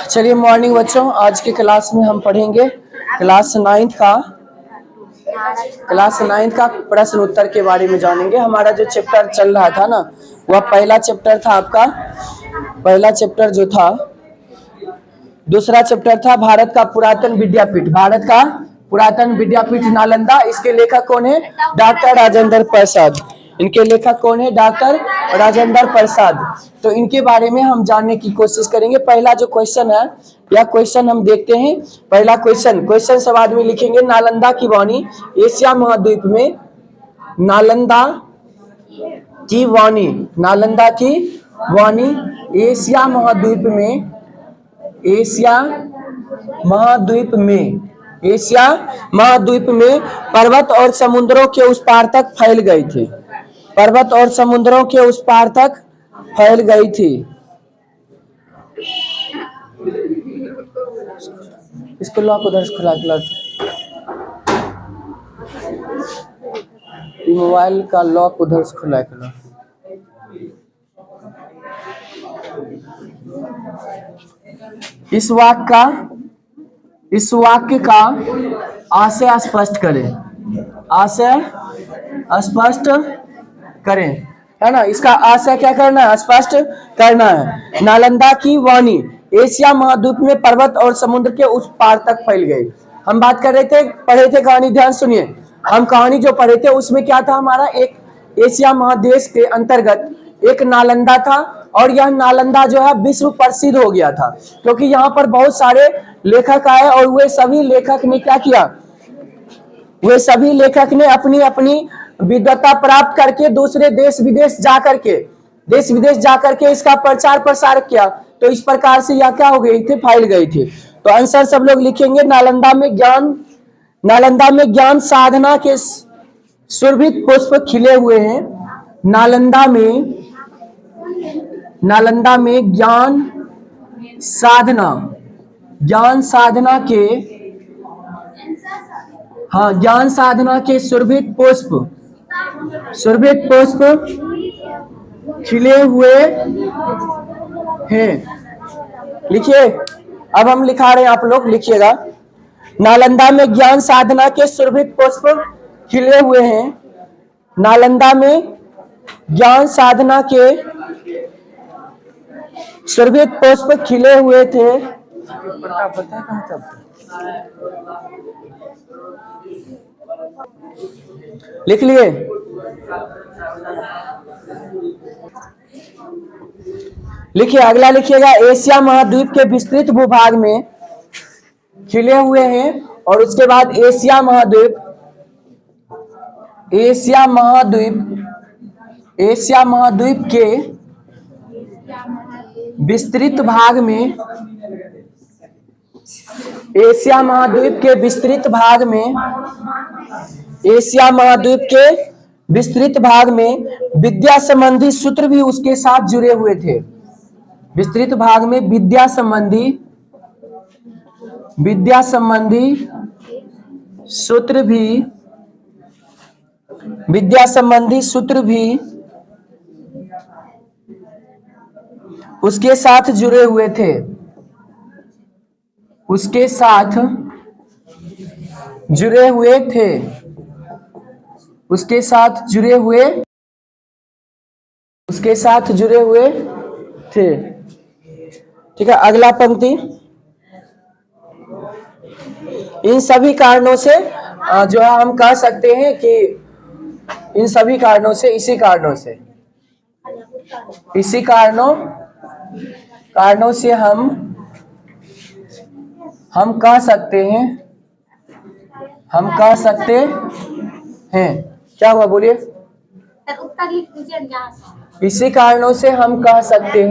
चलिए मॉर्निंग बच्चों, आज के क्लास में हम पढ़ेंगे क्लास नाइन्थ का प्रश्न उत्तर के बारे में जानेंगे। हमारा जो चैप्टर चल रहा था ना, वह पहला चैप्टर था आपका। पहला चैप्टर जो था, दूसरा चैप्टर था भारत का पुरातन विद्यापीठ। भारत का पुरातन विद्यापीठ नालंदा। इसके लेखक कौन है? डॉक्टर राजेंद्र प्रसाद। इनके लेखक कौन है? डॉक्टर राजेंद्र प्रसाद। तो इनके बारे में हम जानने की कोशिश करेंगे। पहला जो क्वेश्चन है, यह क्वेश्चन हम देखते हैं। पहला क्वेश्चन सब आदमी लिखेंगे। नालंदा की वाणी एशिया महाद्वीप में, नालंदा की वाणी, नालंदा की वाणी एशिया महाद्वीप में, एशिया महाद्वीप में, एशिया महाद्वीप में पर्वत और समुद्रों के उस पार तक फैल गई थी। पर्वत और समुद्रों के उस पार तक फैल गई थी। इसको लॉक उधर से खुला मोबाइल का लॉक उधर से खुला खुला। इस वाक्य का आशय स्पष्ट करें। आशय स्पष्ट करें, है ना। इसका आशय क्या करना है? स्पष्ट करना है। नालंदा की वाणी एशिया महाद्वीप में पर्वत और समुद्र के उस पार तक फैल गई। हम बात कर रहे थे, पढ़े थे कहानी, ध्यान सुनिए। हम कहानी जो पढ़े थे उसमें क्या था? हमारा एक एशिया महादेश के अंतर्गत एक नालंदा था, और यह नालंदा जो है विश्व प्रसिद्ध हो गया था, क्योंकि यहाँ पर बहुत सारे लेखक आए, और वे सभी लेखक ने क्या किया? वे सभी लेखक ने अपनी अपनी विद्वता प्राप्त करके दूसरे देश विदेश जाकर के इसका प्रचार प्रसार किया। तो इस प्रकार से यह क्या हो गई थी? फैल गई थी। तो आंसर सब लोग लिखेंगे। नालंदा में ज्ञान साधना के सुरभित पुष्प खिले हुए हैं। नालंदा में ज्ञान साधना के सुरभित पुष्प खिले हुए हैं। लिखिए, अब हम लिखा रहे हैं, आप लोग लिखिएगा। नालंदा में ज्ञान साधना के सुरभित पुष्प खिले हुए हैं। नालंदा में ज्ञान साधना के सुरभित पुष्प खिले हुए थे। लिख लिए? लिखिए, अगला लिखिएगा। एशिया महाद्वीप के विस्तृत भूभाग में खिले हुए हैं। और उसके बाद एशिया महाद्वीप के विस्तृत भाग में, एशिया महाद्वीप के विस्तृत भाग में विद्या संबंधी सूत्र भी उसके साथ जुड़े हुए थे। विस्तृत भाग में विद्या संबंधी सूत्र भी उसके साथ जुड़े हुए थे। उसके साथ जुड़े हुए थे। ठीक है, अगला पंक्ति। इन सभी कारणों से जो है हम कह सकते हैं कि इसी कारणों से हम कह सकते हैं। क्या हुआ? बोलिए। इसी कारणों से हम कह सकते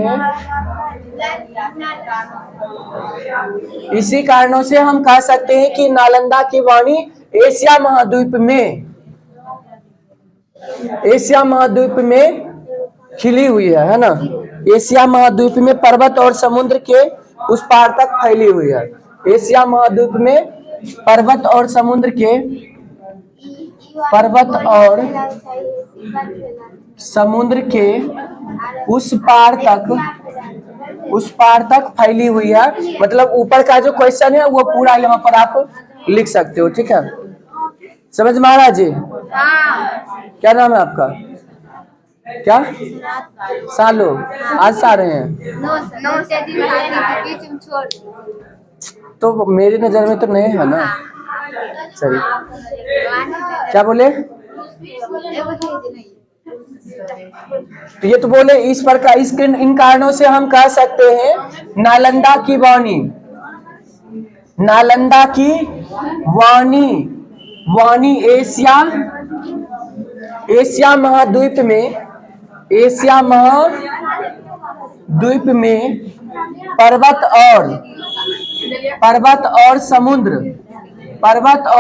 हैं, कि नालंदा की वाणी एशिया महाद्वीप में खिली हुई है ना। एशिया महाद्वीप में पर्वत और समुद्र के उस पार तक फैली हुई है। एशिया महाद्वीप में पर्वत और समुद्र के उस पार तक फैली हुई है। मतलब ऊपर का जो क्वेश्चन है वो पूरा यहाँ पर आप लिख सकते हो। ठीक है, समझ में आ रहा है जी? क्या नाम है आपका? क्या? सालो। आज से आ रहे हैं? तो मेरी नजर में तो नहीं है ना। सही, क्या बोले? ये तो बोले इस पर का इन कारणों से हम कह सकते हैं नालंदा की वाणी, नालंदा की वाणी, वाणी एशिया महाद्वीप में, एशिया महाद्वीप में पर्वत और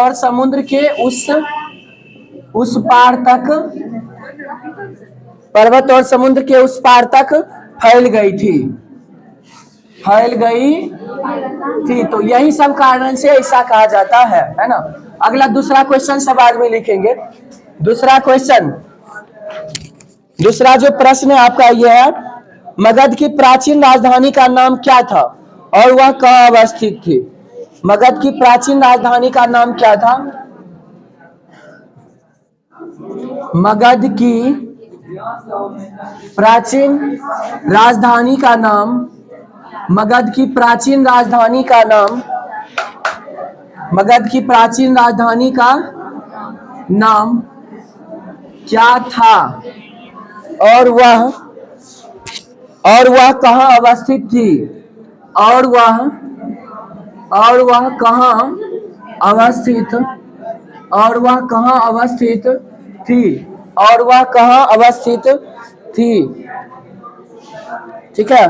समुद्र के उस पार तक, पर्वत और समुद्र के उस पार तक फैल गई थी। तो यही सब कारण से ऐसा कहा जाता है ना। अगला दूसरा क्वेश्चन सब बाद में लिखेंगे। दूसरा जो प्रश्न है आपका यह है, मगध की प्राचीन राजधानी का नाम क्या था और वह कहाँ अवस्थित थी? मगध की प्राचीन राजधानी का नाम क्या था? मगध की प्राचीन राजधानी का नाम, मगध की प्राचीन राजधानी का नाम क्या था और वह कहाँ अवस्थित थी? और वह कहाँ अवस्थित थी? ठीक है,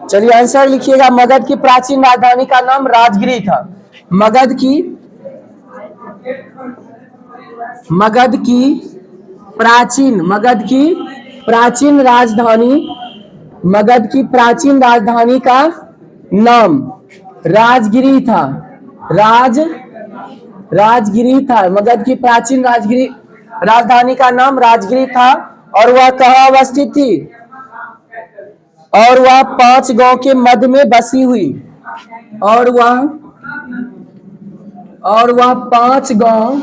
चलिए आंसर लिखिएगा। मगध की प्राचीन राजधानी का नाम राजगिरी था। मगध की प्राचीन राजधानी का नाम राजगिरी था। राजगिरी था। मगध की प्राचीन राजधानी का नाम राजगिरी था। और वह कहाँ अवस्थित थी? और वह 5 गांव के मध्य में बसी हुई। और वह 5 गांव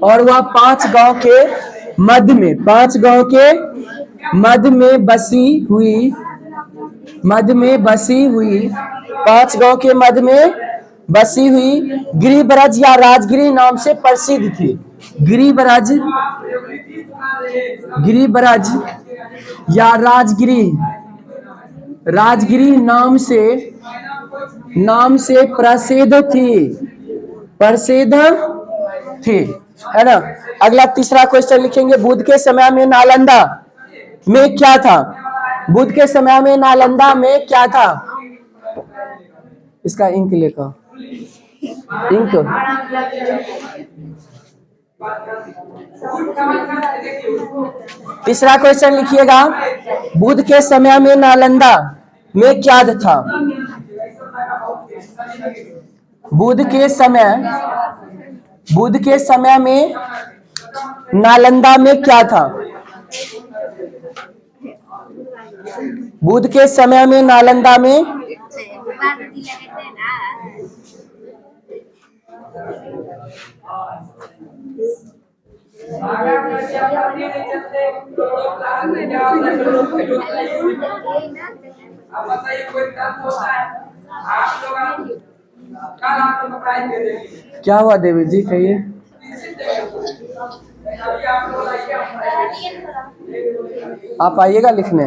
और वह 5 गांव के मध्य में, 5 गांव के मध्य में बसी हुई, 5 गांव के मध्य में बसी हुई गिरिब्रज या राजगिरी नाम से प्रसिद्ध थी। गिरिब्रज या राजगिरी नाम से प्रसिद्ध थी, है ना। अगला तीसरा क्वेश्चन लिखेंगे। बुद्ध के समय में नालंदा में क्या था? बुद्ध के समय में नालंदा में क्या था? इसका इंक लेकर, इंक तीसरा क्वेश्चन लिखिएगा। बुद्ध के समय में नालंदा में क्या था? बुद्ध के समय में नालंदा में क्या था? बुद्ध के समय में नालंदा में क्या हुआ देवी जी, कहिए। आप आइएगा लिखने।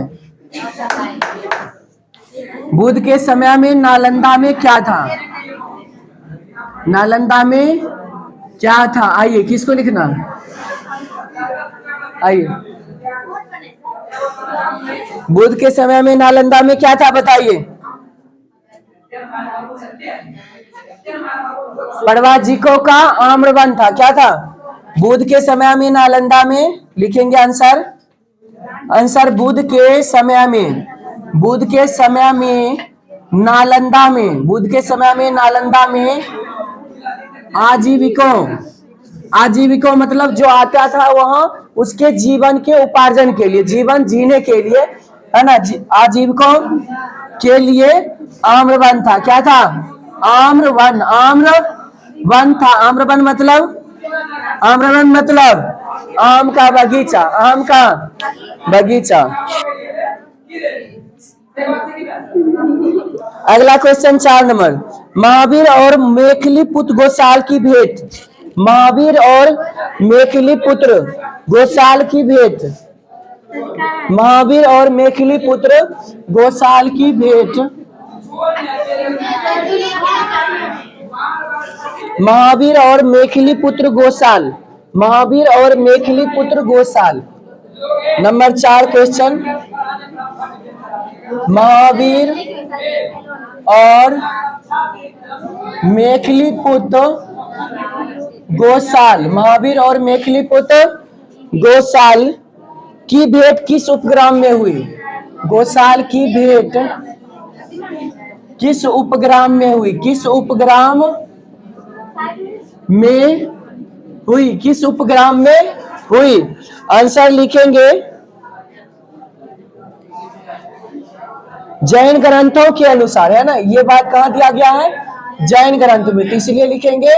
बुद्ध के समय में नालंदा में क्या था? नालंदा में क्या था? आइए, किसको लिखना? आइए, बुद्ध के समय में नालंदा में क्या था बताइए। प्रवाजिकों का आम्रवन था। क्या था? बुद्ध के समय में नालंदा में, लिखेंगे आंसर। आंसर बुद्ध के समय में नालंदा में, बुद्ध के समय में नालंदा में आजीविकों आजीविका मतलब जो आता था वहां उसके जीवन के उपार्जन के लिए, जीवन जीने के लिए, है ना, आजीविका के लिए आम्रवन था। क्या था? आम्रवन, आम्रवन था। आम्रवन मतलब, आम्रवन मतलब आम का बगीचा, आम का बगीचा। अगला क्वेश्चन 4 नंबर, महावीर और मेखली पुत्र गोसाल की भेंट। महावीर और मेखली पुत्र गोसाल की भेंट। महावीर और मेखली पुत्र गोसाल की भेंट। महावीर और मेखली पुत्र गोसाल, महावीर और मेखली पुत्र गोसाल। नंबर 4 क्वेश्चन, महावीर और मेखली पुत्र गोसाल, महावीर और मेखली पुत्र गोसाल की भेंट किस उपग्राम में हुई? गोसाल की भेंट किस उपग्राम में हुई? किस उपग्राम में हुई? किस उपग्राम में हुई? आंसर लिखेंगे जैन ग्रंथों के अनुसार, है ना। ये बात कहां दिया गया है? जैन ग्रंथ में, तो इसलिए लिखेंगे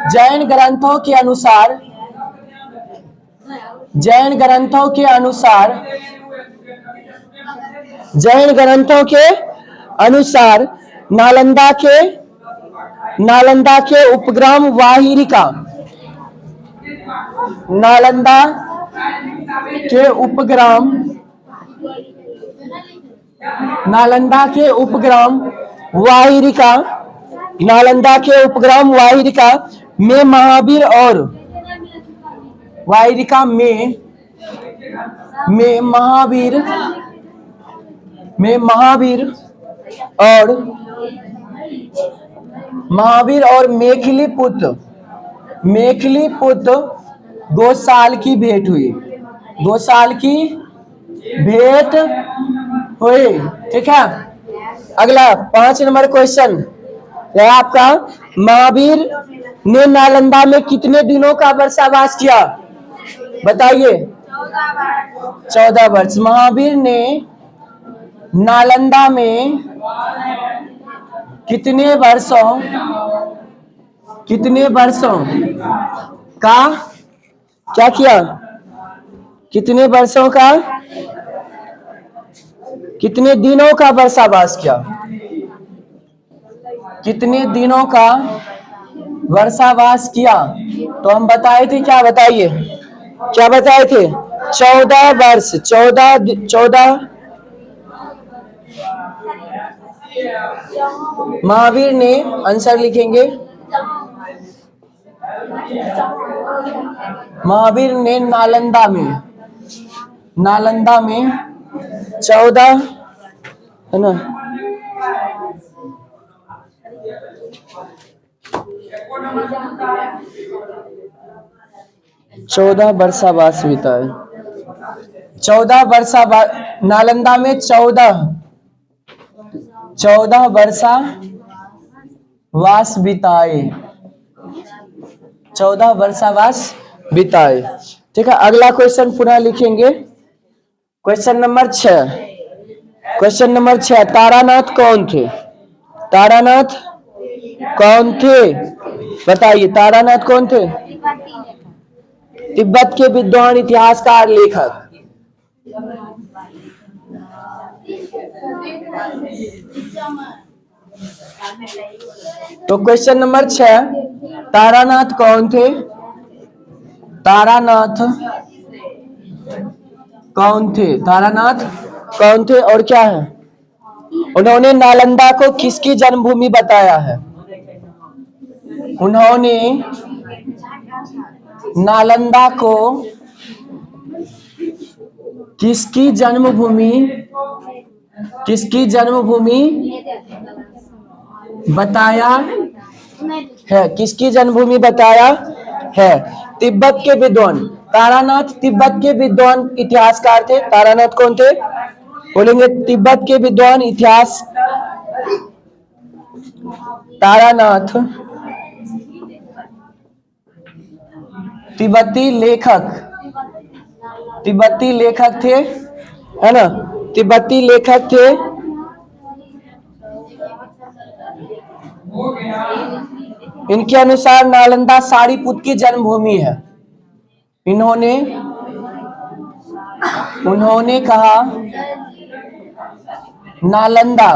जैन ग्रंथों के अनुसार, जैन ग्रंथों के अनुसार, जैन ग्रंथों के अनुसार नालंदा के उपग्राम वाहिरिका, नालंदा के उपग्राम, नालंदा के उपग्राम वाहिरिका, नालंदा के उपग्राम वाहिरिका में महावीर और वाहिरिका में महावीर और मेखली पुत्र गोसाल की भेंट हुई। गोसाल की भेंट हुई। ठीक है। अगला 5 नंबर क्वेश्चन है आपका, महावीर ने नालंदा में कितने दिनों का वर्षावास किया? बताइए। 14 वर्ष। महावीर ने नालंदा में कितने वर्षों का क्या किया? कितने वर्षों का, कितने दिनों का वर्षावास किया? कितने दिनों का वर्षावास किया? तो हम बताए थे, क्या बताइए, क्या बताए थे? 14 वर्ष। 14 महावीर ने, आंसर लिखेंगे, महावीर ने नालंदा में 14, है ना, 14 वर्षावास बिताए। 14 वर्षावास नालंदा में, 14 वर्षावास बिताए। 14 वर्षावास बिताए। ठीक है। अगला क्वेश्चन पुनः लिखेंगे, question number 6। Question number 6, Taranath कौन थे? तारानाथ कौन थे? बताइए, तारानाथ कौन थे? तिब्बत के विद्वान, इतिहासकार, लेखक। तो क्वेश्चन नंबर 6, तारानाथ कौन थे? तारानाथ कौन थे? तारानाथ कौन थे और क्या है? उन्होंने नालंदा को किसकी जन्मभूमि बताया है? उन्होंने नालंदा को किसकी जन्मभूमि बताया है? किसकी जन्मभूमि बताया है? तिब्बत के विद्वान। तारानाथ तिब्बत के विद्वान इतिहासकार थे। तारानाथ कौन थे? बोलेंगे तिब्बत के विद्वान इतिहास, तारानाथ तिब्बती लेखक, तिब्बती लेखक थे, है ना, तिब्बती लेखक थे। इनके अनुसार नालंदा सारीपुत की जन्मभूमि है। उन्होंने कहा नालंदा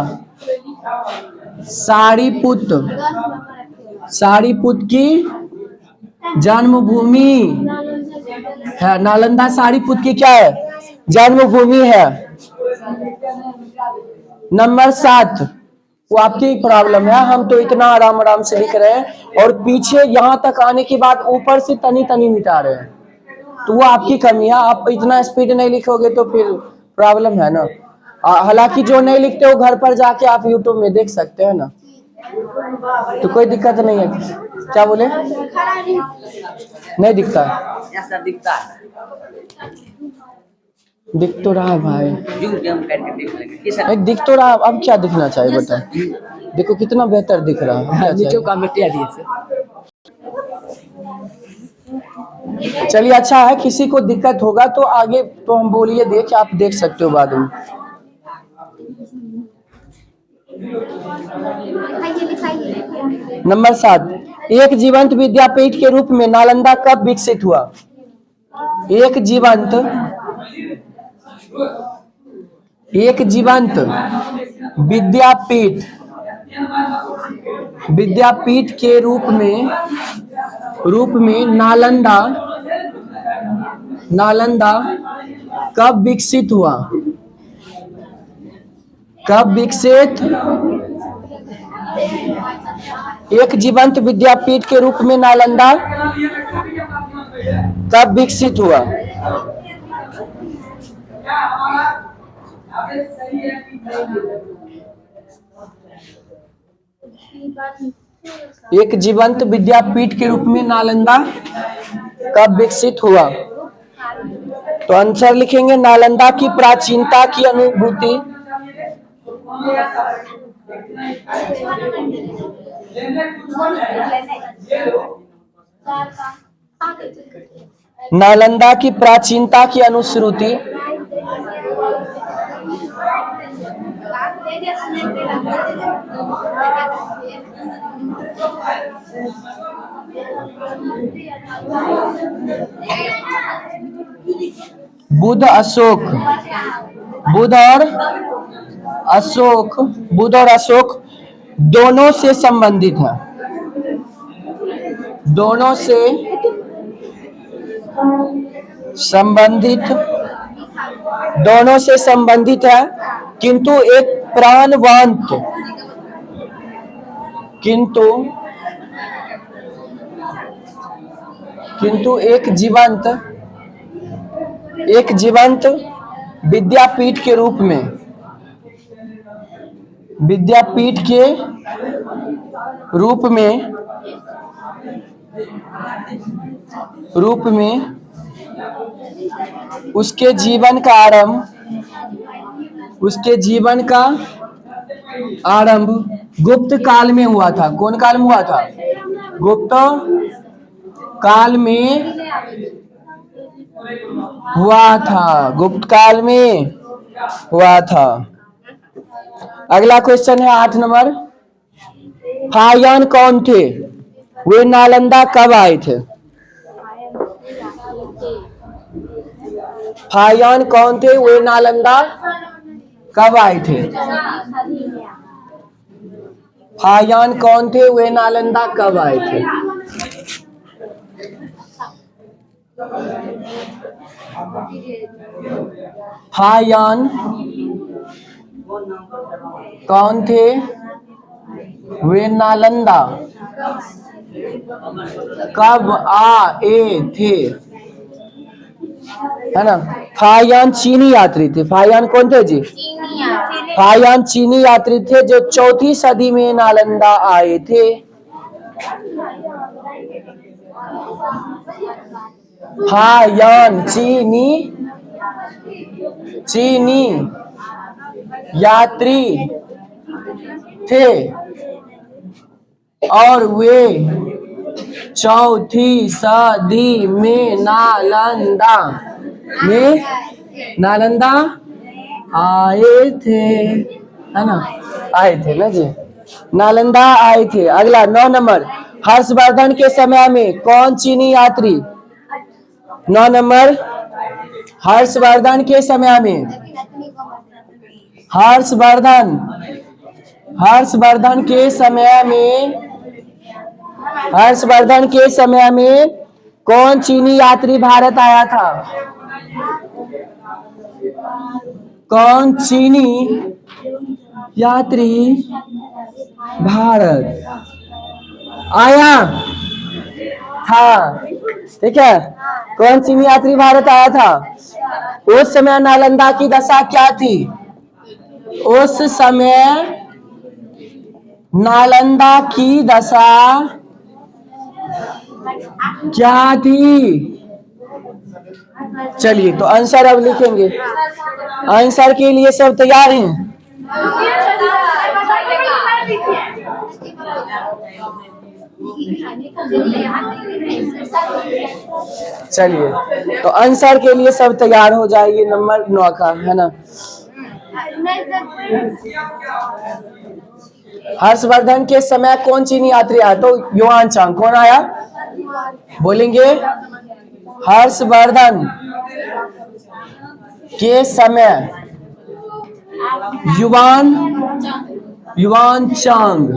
सारीपुत की जन्मभूमि है। नालंदा सारीपुत की क्या है? जन्मभूमि है। नंबर 7, वो आपकी प्रॉब्लम है, हम तो इतना आराम आराम से लिख रहे हैं और पीछे यहाँ तक आने के बाद ऊपर से तनी तनी मिटा रहे हैं, तो वो आपकी कमी है। आप इतना स्पीड नहीं लिखोगे तो फिर प्रॉब्लम है ना। हालांकि जो नहीं लिखते हो घर पर जाके आप यूट्यूब में देख सकते हैं ना, तो कोई दिक्कत नहीं है। क्या बोले? नहीं दिखता है? दिखता है, दिख तो रहा भाई, दिख तो रहा। अब क्या दिखना चाहिए बता? देखो कितना बेहतर दिख रहा है। चलिए अच्छा है, किसी को दिक्कत होगा तो आगे तो हम बोलिए देख, आप देख सकते हो बाद में। नंबर 7, एक जीवंत विद्यापीठ के रूप में नालंदा कब विकसित हुआ? एक जीवंत विद्यापीठ के रूप में नालंदा कब विकसित हुआ? एक जीवंत विद्यापीठ के रूप में नालंदा कब विकसित हुआ? एक जीवंत विद्यापीठ के रूप में नालंदा कब विकसित हुआ? तो आंसर लिखेंगे नालंदा की प्राचीनता की अनुभूति। नालंदा की प्राचीनता की अनुश्रुति। बुध और अशोक दोनों से संबंधित है, है, किंतु एक प्राणवंत, एक जीवंत विद्यापीठ के रूप में उसके जीवन का आरंभ गुप्त काल में हुआ था। कौन काल में हुआ था? गुप्त काल में हुआ था। अगला क्वेश्चन है 8 नंबर। फाहियान कौन थे? वे नालंदा कब आए थे? फाहियान कौन थे? वे नालंदा कब आए थे? फाहियान कौन थे? वे नालंदा कब आए थे? फाहियान कौन थे? वे नालंदा कब आए थे? है ना। फाहियान चीनी यात्री थे। फाहियान कौन थे जी? फाहियान चीनी यात्री थे जो 4वीं सदी में नालंदा आए थे। फाहियान चीनी यात्री थे और वे चौथी सदी में नालंदा आए थे, है ना, आए थे ना जी, नालंदा आए थे। अगला 9 नंबर, हर्षवर्धन के समय में कौन चीनी यात्री, 9 नंबर, हर्षवर्धन के समय में, हर्षवर्धन के समय में कौन चीनी यात्री भारत आया था? कौन चीनी यात्री भारत आया था? ठीक है, कौन चीनी यात्री भारत आया था? उस समय नालंदा की दशा क्या थी? उस समय नालंदा की दशा क्या थी? चलिए, तो आंसर अब लिखेंगे। आंसर के लिए सब तैयार हैं? चलिए, तो आंसर के लिए सब तैयार हो जाइए। नंबर 9 का, है ना, हर्षवर्धन के समय कौन चीनी यात्री आया? तो युआन चांग। कौन आया? बोलेंगे, हर्षवर्धन के समय युआन चांग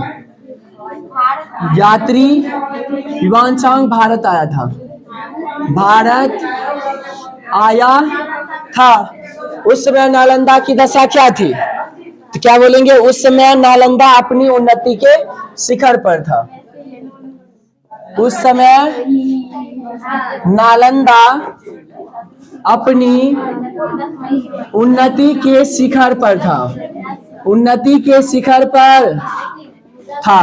यात्री, युआन चांग भारत आया था। भारत आया था। उस समय नालंदा की दशा क्या थी? तो क्या बोलेंगे? उस समय नालंदा अपनी उन्नति के शिखर पर था। उस समय नालंदा अपनी उन्नति के शिखर पर था। उन्नति के शिखर पर था।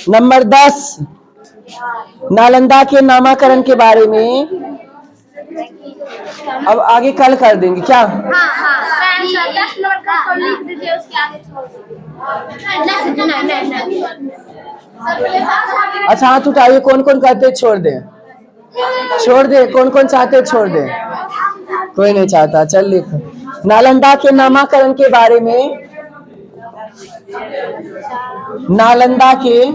नंबर 10, नालंदा के नामकरण के बारे में अब आगे कल कर देंगे क्या? अच्छा, हाथ उठाइए, कौन कौन कहते छोड़ दे? छोड़ दे, कौन कौन चाहते छोड़ दे? कोई नहीं चाहता। चल लिख, नालंदा के नामकरण के बारे में, नालंदा के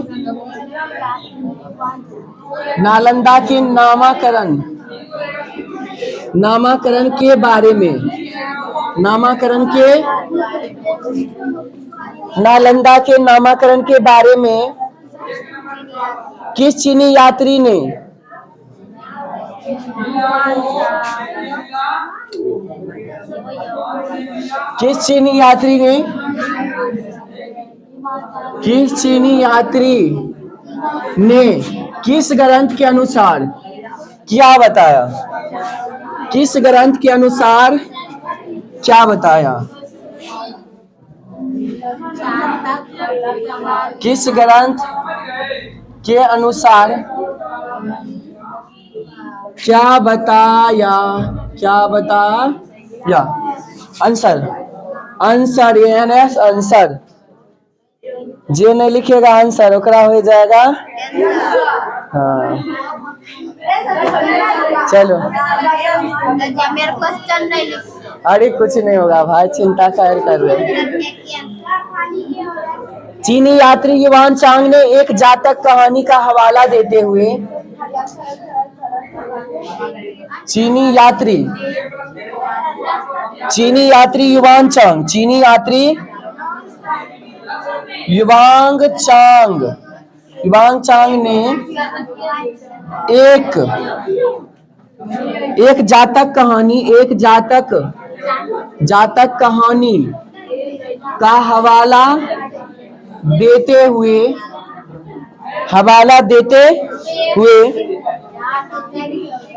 नामकरण के बारे में, नालंदा के नामकरण के बारे में किस चीनी यात्री ने, किस चीनी यात्री ने किस ग्रंथ के अनुसार क्या बताया? किस ग्रंथ के अनुसार क्या बताया? किस ग्रंथ के अनुसार क्या बताया? आंसर आंसर जे नहीं लिखेगा आंसर ओकरा हो जाएगा। हाँ, चलो, मेरे क्वेश्चन नहीं। अरे कुछ नहीं होगा भाई, चिंता खैर कर रहे। चीनी यात्री युआन चांग ने एक जातक कहानी का हवाला देते हुए, चीनी यात्री युआन चांग ने एक जातक कहानी का हवाला देते हुए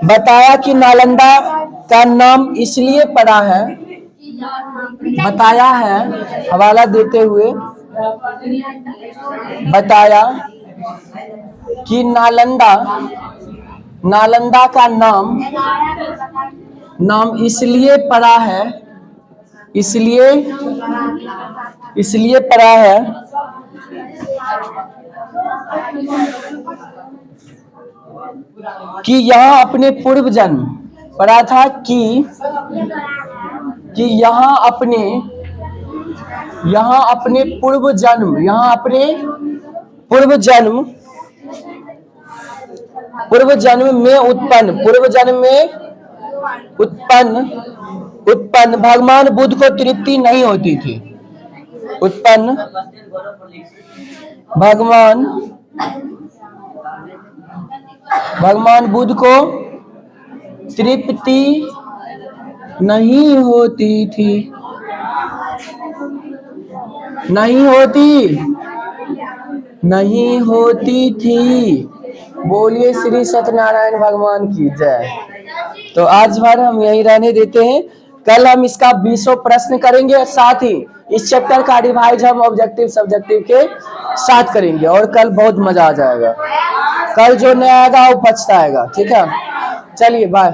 बताया कि नालंदा का नाम इसलिए पड़ा है, हवाला देते हुए बताया कि नालंदा का नाम इसलिए पड़ा है कि यहाँ अपने पूर्व जन्म पढ़ा था कि यहाँ अपने पूर्व जन्म में उत्पन्न भगवान बुद्ध को तृप्ति नहीं होती थी। उत्पन्न भगवान बुद्ध को तृप्ति नहीं होती थी। नहीं होती थी। बोलिए श्री सत्यनारायण भगवान की जय। तो आज भर हम यही रहने देते हैं। कल हम इसका 20वां प्रश्न करेंगे और साथ ही इस चैप्टर का रिवाइज हम ऑब्जेक्टिव सब्जेक्टिव के साथ करेंगे और कल बहुत मजा आ जाएगा। कल जो नहीं आएगा वो पछताएगा। ठीक है, चलिए बाय।